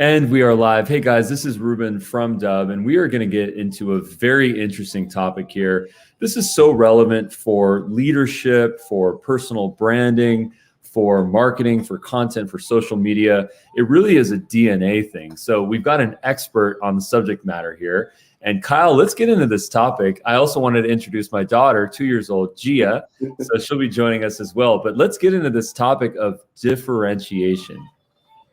And we are live. Hey guys, this is Ruben from Dub, and we are going to get into a very interesting topic here. This is so relevant for leadership, for personal branding, for marketing, for content, for social media. It really is a DNA thing. So we've got an expert on the subject matter here. And Kyle, let's get into this topic. I also wanted to introduce my daughter, 2 years old, Gia. So she'll be joining us as well. But let's get into this topic of differentiation.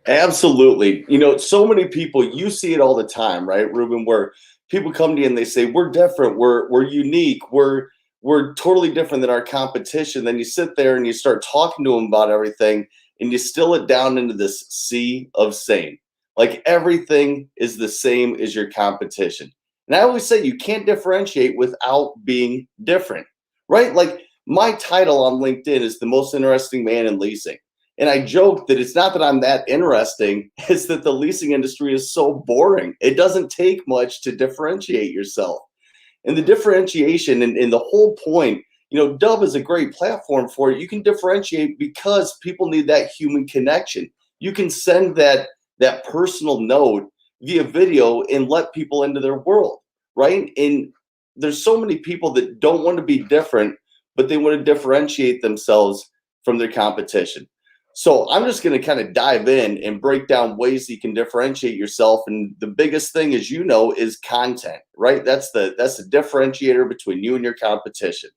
Absolutely. You know, so many people, you see it all the time, right, Ruben, where people come to you and they say, we're different, we're unique, we're totally different than our competition. Then you sit there and you start talking to them about everything and you distill it down into this sea of same. Like everything is the same as your competition. And I always say you can't differentiate without being different, right? Like my title on LinkedIn is the most interesting man in leasing. And I joke that it's not that I'm that interesting, it's that the leasing industry is so boring. It doesn't take much to differentiate yourself. And the differentiation and the whole point, you know, Dub is a great platform for it. You can differentiate because people need that human connection. You can send that personal note via video and let people into their world, right? And there's so many people that don't want to be different, but they want to differentiate themselves from their competition. So I'm just going to kind of dive in and break down ways that you can differentiate yourself. And the biggest thing, as you know, is content, right? That's the differentiator between you and your competition.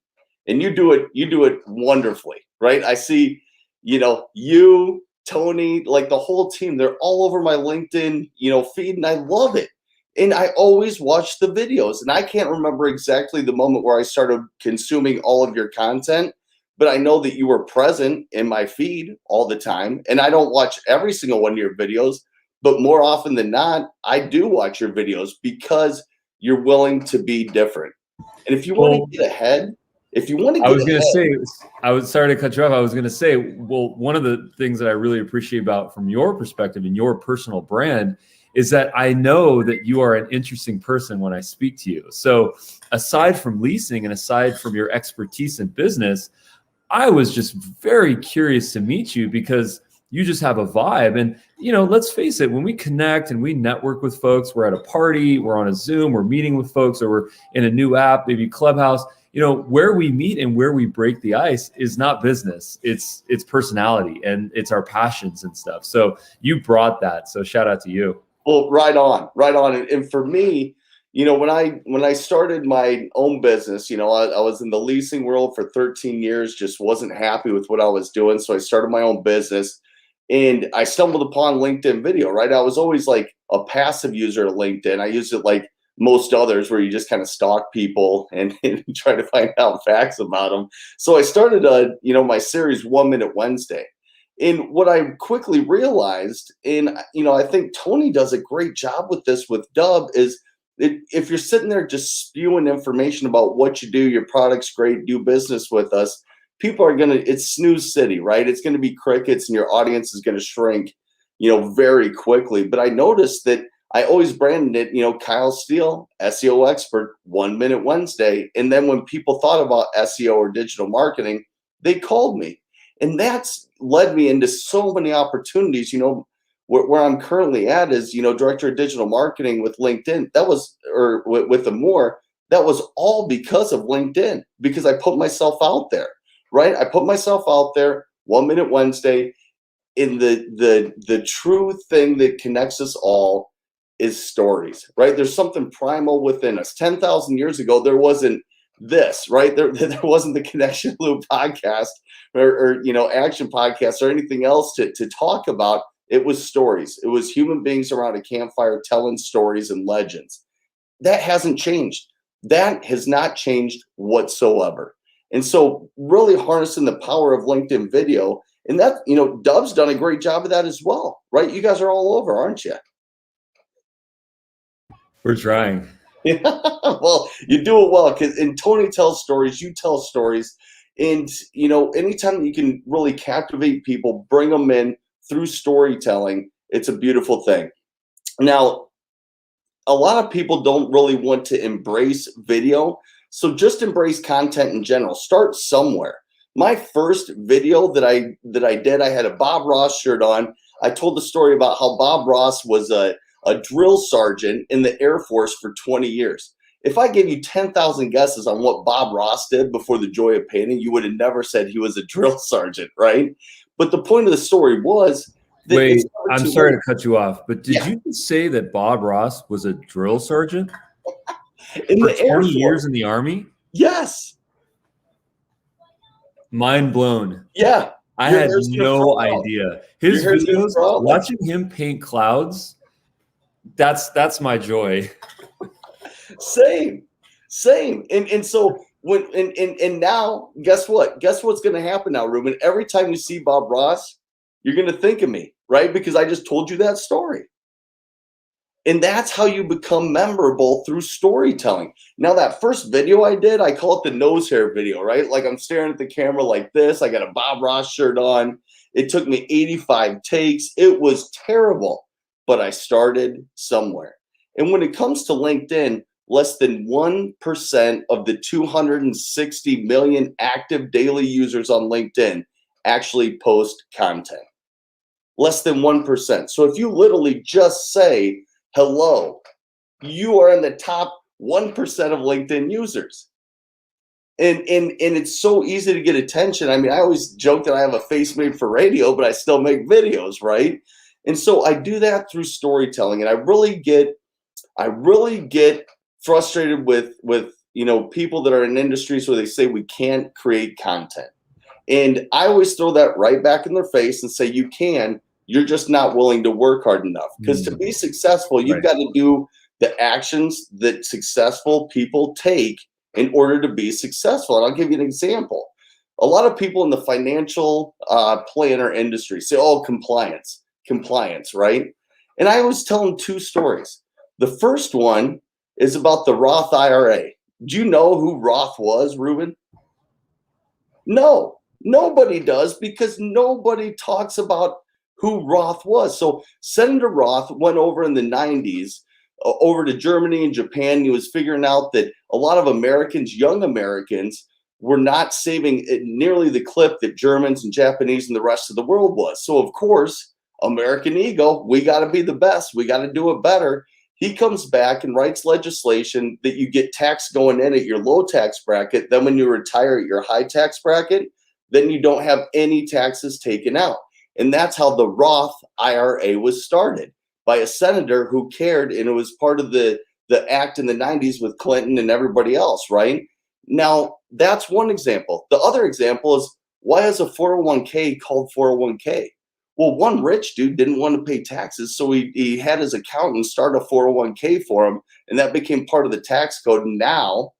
And you do it wonderfully, right? I see, you know, you, Tony, like the whole team, they're all over my LinkedIn, you know, feed, and I love it. And I always watch the videos. And I can't remember exactly the moment where I started consuming all of your content. But I know that you were present in my feed all the time. And I don't watch every single one of your videos, but more often than not, I do watch your videos because you're willing to be different. And if you want to get ahead, I was going to say, I was sorry to cut you off. I was going to say, well, one of the things that I really appreciate about from your perspective and your personal brand is that I know that you are an interesting person when I speak to you. So aside from leasing and aside from your expertise in business, I was just very curious to meet you because you just have a vibe. And, you know, let's face it, when we connect and we network with folks, we're at a party, we're on a Zoom, we're meeting with folks, or we're in a new app, maybe Clubhouse, you know, where we meet and where we break the ice is not business. It's personality and it's our passions and stuff. So you brought that. So shout out to you. Well, right on. And for me, you know, when I started my own business, you know, I was in the leasing world for 13 years, just wasn't happy with what I was doing. So I started my own business and I stumbled upon LinkedIn video, right? I was always like a passive user of LinkedIn. I used it like most others where you just kind of stalk people and try to find out facts about them. So I started, you know, my series 1 Minute Wednesday. And what I quickly realized, and, you know, I think Tony does a great job with this with Dub, is if you're sitting there just spewing information about what you do, your product's great, do business with us, people are it's snooze city, right? It's going to be crickets and your audience is going to shrink, you know, very quickly. But I noticed that I always branded it, you know, Kyle Steele, SEO expert, 1 Minute Wednesday. And then when people thought about SEO or digital marketing, they called me. And that's led me into so many opportunities, you know. Where I'm currently at is, you know, director of digital marketing with LinkedIn. That was, or with Amore, that was all because of LinkedIn, because I put myself out there, right? I put myself out there, 1 Minute Wednesday. In the true thing that connects us all is stories, right? There's something primal within us. 10,000 years ago, there wasn't this, right? There wasn't the Connection Loop podcast or you know, action podcast or anything else to talk about. It was stories. It was human beings around a campfire telling stories and legends. That hasn't changed. That has not changed whatsoever. And so really harnessing the power of LinkedIn video, and that, you know, Dub's done a great job of that as well, right? You guys are all over, aren't you? We're trying. Yeah, well, you do it well. And Tony tells stories, you tell stories. And, you know, anytime you can really captivate people, bring them in, through storytelling, it's a beautiful thing. Now, a lot of people don't really want to embrace video, so just embrace content in general. Start somewhere. My first video that I did, I had a Bob Ross shirt on. I told the story about how Bob Ross was a drill sergeant in the Air Force for 20 years. If I gave you 10,000 guesses on what Bob Ross did before the joy of painting, you would have never said he was a drill sergeant, right? But the point of the story was that Wait, it's never I'm too sorry late. to cut you off, but did Yeah, you just say that Bob Ross was a drill sergeant in for the Air 20 years Force. in the Army? Yes. Mind blown. Yeah. I Your had hair's gonna no fall out. idea. Your His hair's gonna videos, fall out. watching him paint clouds, that's my joy. Same. And so and now guess what? Guess what's gonna happen now, Ruben? Every time you see Bob Ross, you're gonna think of me, right? Because I just told you that story. And that's how you become memorable, through storytelling. Now, that first video I did, I call it the nose hair video, right? Like, I'm staring at the camera like this. I got a Bob Ross shirt on. It took me 85 takes. It was terrible, but I started somewhere. And when it comes to LinkedIn, less than 1% of the 260 million active daily users on LinkedIn actually post content. Less than 1%. So if you literally just say hello, you are in the top 1% of LinkedIn users. And it's so easy to get attention. I mean, I always joke that I have a face made for radio, but I still make videos, right? And so I do that through storytelling. And I really get frustrated with people that are in industries where they say we can't create content. And I always throw that right back in their face and say, you can, you're just not willing to work hard enough. Because to be successful, you've Right. got to do the actions that successful people take in order to be successful. And I'll give you an example. A lot of people in the financial planner industry say, oh, compliance, right? And I always tell them two stories. The first one is about the Roth IRA. Do you know who Roth was, Ruben? No, nobody does, because nobody talks about who Roth was. So Senator Roth went over in the 90s over to Germany and Japan. He was figuring out that a lot of Americans, young Americans, were not saving at nearly the clip that Germans and Japanese and the rest of the world was. So, of course, American ego, we got to be the best. We got to do it better. He comes back and writes legislation that you get tax going in at your low tax bracket. Then when you retire at your high tax bracket, then you don't have any taxes taken out. And that's how the Roth IRA was started, by a senator who cared, and it was part of the act in the 90s with Clinton and everybody else, right? Now, that's one example. The other example is, why is a 401k called 401k? Well, one rich dude didn't want to pay taxes, so he had his accountant start a 401k for him, and that became part of the tax code. Now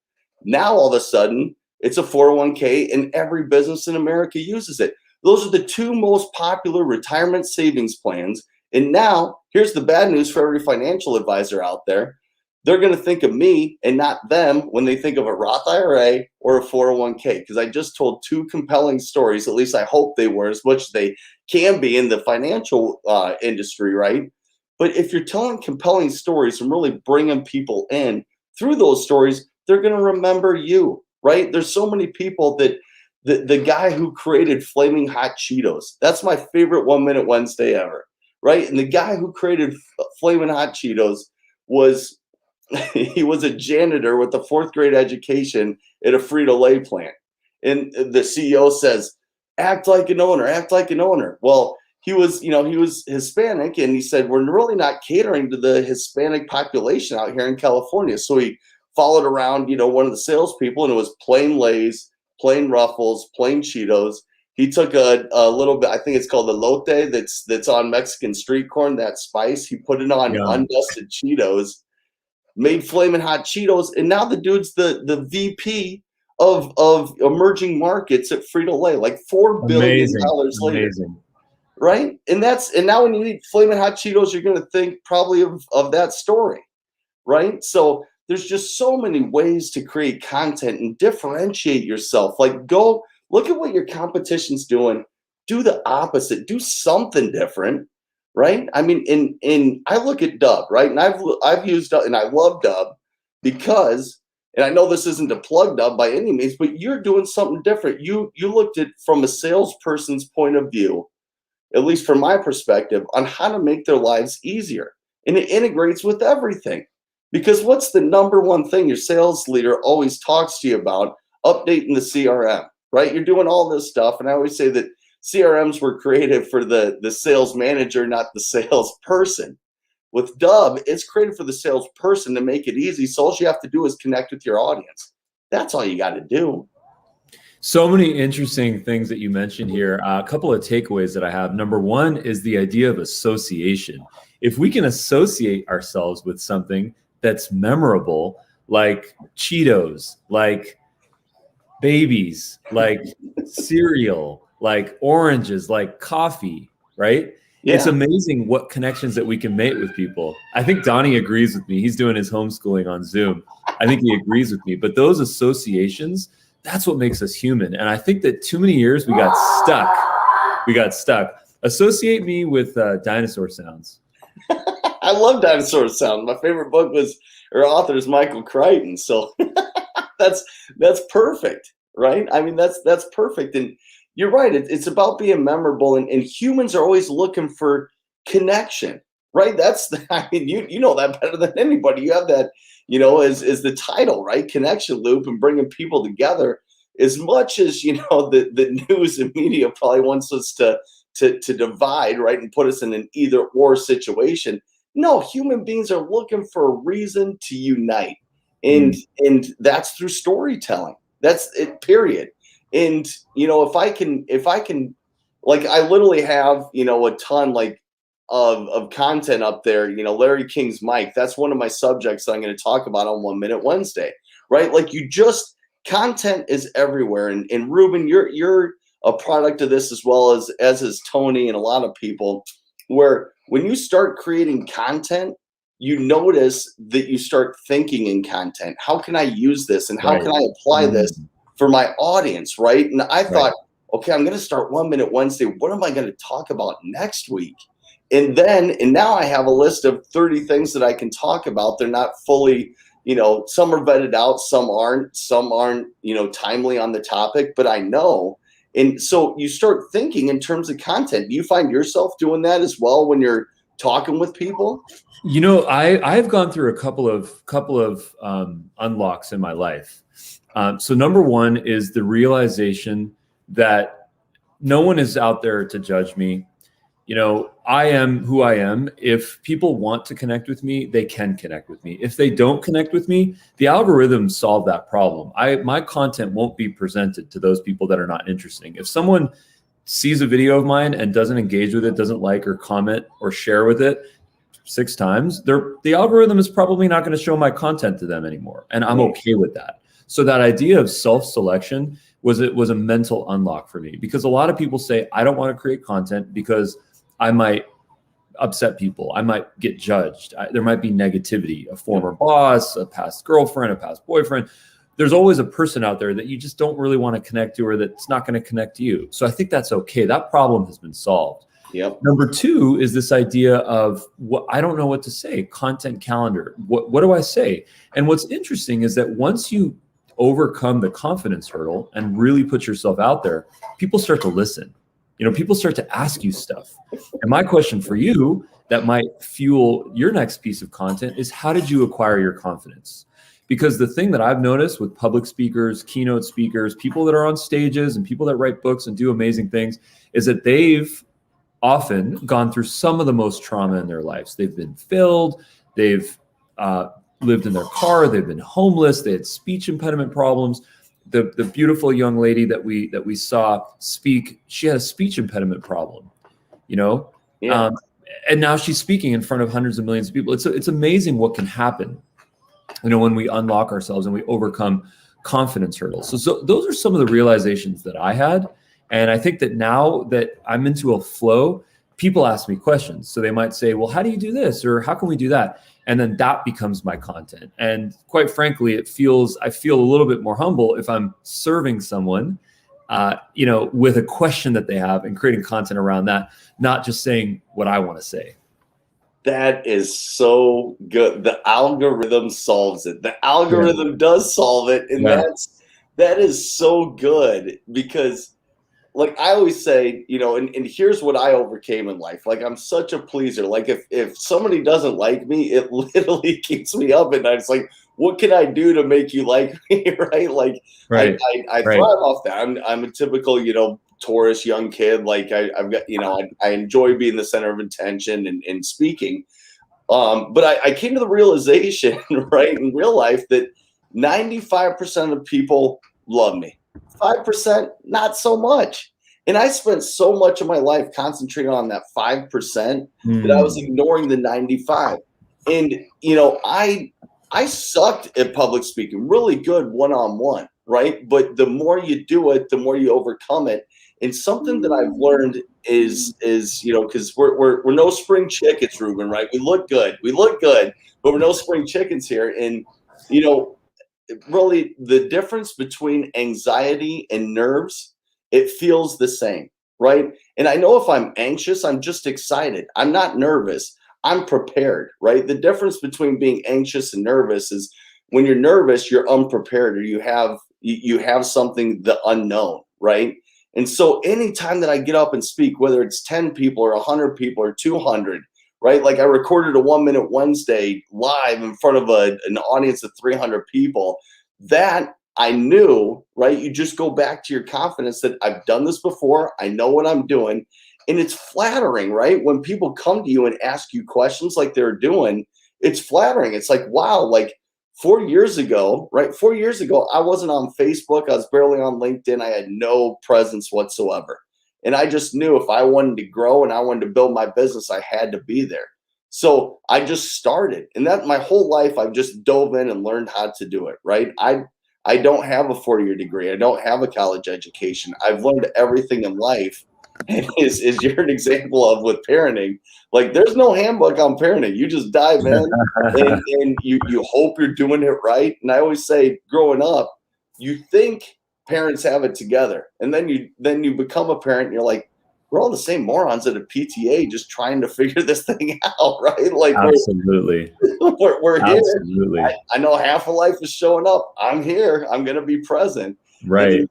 all of a sudden, it's a 401k, and every business in America uses it. Those are the two most popular retirement savings plans. And now, here's the bad news for every financial advisor out there. They're going to think of me and not them when they think of a Roth IRA or a 401k, because I just told two compelling stories. At least I hope they were, as much as they can be in the financial industry, right? But if you're telling compelling stories and really bringing people in through those stories, they're going to remember you, right? There's so many people that the guy who created Flaming Hot Cheetos, that's my favorite 1 Minute Wednesday ever, right? And the guy who created Flaming Hot Cheetos was he was a janitor with a fourth grade education at a Frito-Lay plant. And the CEO says, act like an owner, act like an owner. Well, he was Hispanic, and he said, we're really not catering to the Hispanic population out here in California. So he followed around, one of the salespeople, and it was plain Lay's, plain Ruffles, plain Cheetos. He took a little bit, I think it's called elote, that's on Mexican street corn, that spice. He put it on undusted Cheetos, made Flamin' Hot Cheetos, and now the dude's the VP of emerging markets at Frito-Lay, like $4 billion later, right? And now when you eat Flamin' Hot Cheetos, you're going to think probably of that story, right? So there's just so many ways to create content and differentiate yourself. Like, go look at what your competition's doing. Do the opposite. Do something different, right? I mean, in I look at Dub, right? And I've used Dub, and I love Dub because, and I know this isn't a plug Dub by any means, but you're doing something different. You looked at from a salesperson's point of view. at least from my perspective, on how to make their lives easier. And it integrates with everything. Because what's the number one thing your sales leader always talks to you about? Updating the CRM, right? You're doing all this stuff. And I always say that CRMs were created for the sales manager, not the salesperson. With Dub, it's created for the salesperson to make it easy. So all you have to do is connect with your audience. That's all you got to do. So many interesting things that you mentioned here. A couple of takeaways that I have. Number one is the idea of association. If we can associate ourselves with something that's memorable, like Cheetos, like babies, like cereal, like oranges, like coffee, right? Yeah. It's amazing what connections that we can make with people. I think Donnie agrees with me. He's doing his homeschooling on Zoom. I think he agrees with me. But those associations, that's what makes us human. And I think that too many years we got stuck. We got stuck. Associate me with dinosaur sounds. I love dinosaur sounds. My favorite book or author is Michael Crichton. So that's perfect, right? I mean, that's perfect. And you're right. It's about being memorable, and humans are always looking for connection, right? I mean, you know that better than anybody. You have that, as the title, right? Connection loop, and bringing people together. As much as, the news and media probably wants us to divide, right? And put us in an either or situation. No, human beings are looking for a reason to unite. And that's through storytelling. That's it, period. And, if I can, like, I literally have, a ton of content up there, Larry King's mic. That's one of my subjects that I'm going to talk about on 1 Minute Wednesday, right? Like, content is everywhere. And Ruben, you're a product of this, as well as is Tony and a lot of people, where when you start creating content, you notice that you start thinking in content. How can I use this? And how can I apply this for my audience, right? And I thought, okay, I'm going to start 1 Minute Wednesday. What am I going to talk about next week? And now I have a list of 30 things that I can talk about. They're not fully, some are vetted out, some aren't, timely on the topic, but I know. And so you start thinking in terms of content. Do you find yourself doing that as well when you're talking with people? I've gone through a couple of unlocks in my life. So number one is the realization that no one is out there to judge me. I am who I am. If people want to connect with me, they can connect with me. If they don't connect with me, the algorithms solve that problem. My content won't be presented to those people that are not interesting. If someone sees a video of mine and doesn't engage with it, doesn't like or comment or share with it 6 times, the algorithm is probably not going to show my content to them anymore. And I'm okay with that. So that idea of self-selection was a mental unlock for me, because a lot of people say, I don't want to create content because I might upset people. I might get judged. There might be negativity, a former boss, a past girlfriend, a past boyfriend. There's always a person out there that you just don't really want to connect to, or that's not going to connect to you. So I think that's okay. That problem has been solved. Yep. Number 2 is this idea of I don't know what to say, content calendar. What do I say? And what's interesting is that once you overcome the confidence hurdle and really put yourself out there, people start to listen. People start to ask you stuff. And my question for you that might fuel your next piece of content is, how did you acquire your confidence? Because the thing that I've noticed with public speakers, keynote speakers, people that are on stages and people that write books and do amazing things is that they've often gone through some of the most trauma in their lives. They've been failed. They've lived in their car. They've been homeless. They had speech impediment problems. The beautiful young lady that we saw speak, she had a speech impediment problem, and now she's speaking in front of hundreds of millions of people. It's amazing what can happen, when we unlock ourselves and we overcome confidence hurdles. So those are some of the realizations that I had. And I think that now that I'm into a flow, people ask me questions. So they might say, well, how do you do this? Or how can we do that? And then that becomes my content. And quite frankly, I feel a little bit more humble if I'm serving someone, with a question that they have and creating content around that, not just saying what I want to say. That is so good. The algorithm solves it. The algorithm does solve it. And that is so good, because like I always say, you know, and here's what I overcame in life. Like I'm such a pleaser. Like if somebody doesn't like me, it literally keeps me up at night. It's like, what can I do to make you like me? Right? Like Right. I Right. thrive off that. I'm a typical, you know, Taurus young kid. Like I've got, you know, I enjoy being the center of attention and speaking. But I came to the realization, right, in real life that 95% of people love me. 5%, not so much. And I spent so much of my life concentrating on that 5% that I was Mm. ignoring the 95. And you know, I sucked at public speaking, really good one-on-one, right? But the more you do it, the more you overcome it. And something that I've learned is you know, because we're no spring chickens, Ruben, right? We look good, but we're no spring chickens here. And you know, really the difference between anxiety and nerves, it feels the same, right? And I know if I'm anxious, I'm just excited. I'm not nervous. I'm prepared, right? The difference between being anxious and nervous is when you're nervous, you're unprepared, or you have something, the unknown, right? And so anytime that I get up and speak, whether it's 10 people or 100 people or 200, right? Like I recorded a 1 Minute Wednesday live in front of an audience of 300 people. That I knew, right? You just go back to your confidence that I've done this before. I know what I'm doing. And it's flattering, right? When people come to you and ask you questions like they're doing, it's flattering. It's like, wow, like 4 years ago, right? 4 years ago, I wasn't on Facebook. I was barely on LinkedIn. I had no presence whatsoever. And I just knew if I wanted to grow and I wanted to build my business, I had to be there. So I just started. And that my whole life, I've just dove in and learned how to do it, right? I don't have a 4 year degree. I don't have a college education. I've learned everything in life. And is you're an example of with parenting, like there's no handbook on parenting. You just dive in and you hope you're doing it right. And I always say, growing up, you think parents have it together, and then you become a parent and you're like, we're all the same morons at a PTA just trying to figure this thing out, right? Like Absolutely. we're here. Absolutely. I know half of life is showing up. I'm here. I'm gonna be present. Right.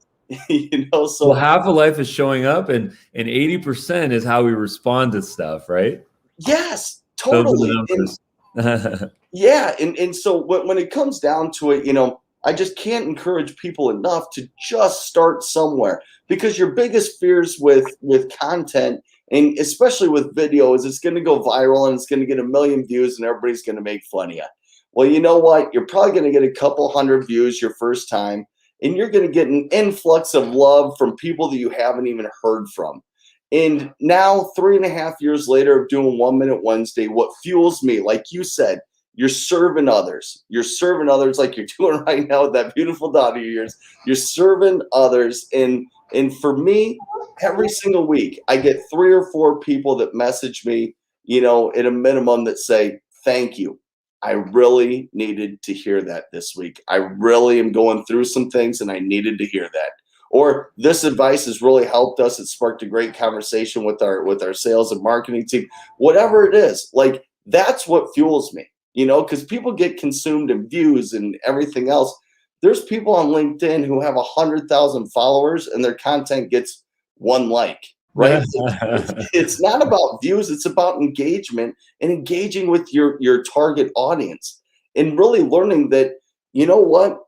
You know, so Well, half of life is showing up, and 80% is how we respond to stuff, right? yes, Those are totally. And the numbers. yeah, and so when it comes down to it, you know, I just can't encourage people enough to just start somewhere, because your biggest fears with content, and especially with video, is it's going to go viral and it's going to get 1 million views and everybody's going to make fun of you. Well, you know what? You're probably going to get a couple hundred views your first time, and you're going to get an influx of love from people that you haven't even heard from. And now, 3.5 years later of doing 1 Minute Wednesday, what fuels me, like you said, you're serving others. You're serving others like you're doing right now with that beautiful daughter of yours. You're serving others. And for me, every single week, I get 3 or 4 people that message me, you know, at a minimum, that say, thank you. I really needed to hear that this week. I really am going through some things and I needed to hear that. Or this advice has really helped us. It sparked a great conversation with our sales and marketing team. Whatever it is, like that's what fuels me, you know, because people get consumed in views and everything else. There's people on LinkedIn who have 100,000 followers and their content gets 1 like, right? It's not about views. It's about engagement and engaging with your target audience, and really learning that, you know what,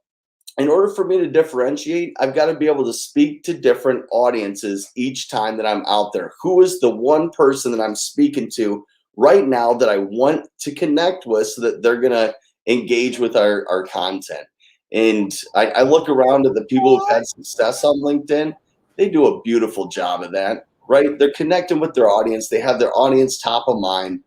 in order for me to differentiate, I've got to be able to speak to different audiences each time that I'm out there. Who is the one person that I'm speaking to right now that I want to connect with so that they're going to engage with our content? And I look around at the people who've had success on LinkedIn. They do a beautiful job of that, right? They're connecting with their audience. They have their audience top of mind.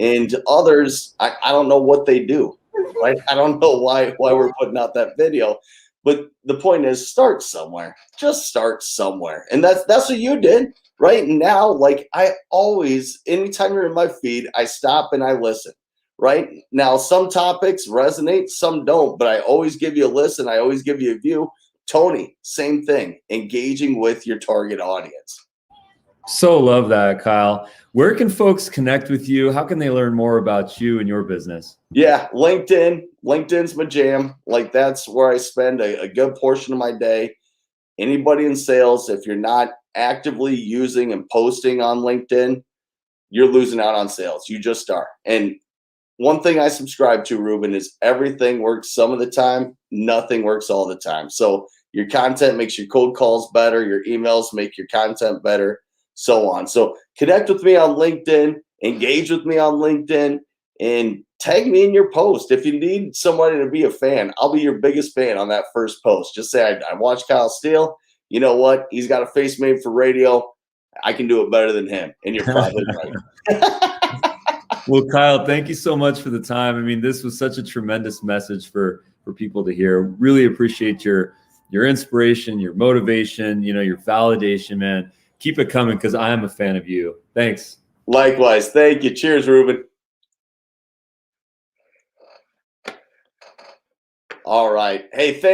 And others, I don't know what they do, right? I don't know why we're putting out that video, but the point is, start somewhere. Just start somewhere, and that's what you did, right? Now, like I always, anytime you're in my feed, I stop and I listen. Right now, some topics resonate, some don't, but I always give you a listen. I always give you a view. Tony, same thing. Engaging with your target audience. So love that, Kyle. Where can folks connect with you? How can they learn more about you and your business? Yeah, LinkedIn. LinkedIn's my jam. Like that's where I spend a good portion of my day. Anybody in sales, if you're not actively using and posting on LinkedIn, you're losing out on sales. You just are. And one thing I subscribe to, Ruben, is everything works some of the time. Nothing works all the time. So your content makes your cold calls better. Your emails make your content better, so on. So connect with me on LinkedIn, engage with me on LinkedIn, and tag me in your post. If you need somebody to be a fan, I'll be your biggest fan on that first post. Just say, I watched Kyle Steele. You know what? He's got a face made for radio. I can do it better than him. And you're probably right. Well, Kyle, thank you so much for the time. I mean, this was such a tremendous message for people to hear. Really appreciate your inspiration, your motivation, your validation, man. Keep it coming, because I am a fan of you. Thanks. Likewise. Thank you. Cheers, Ruben. All right. Hey, thanks.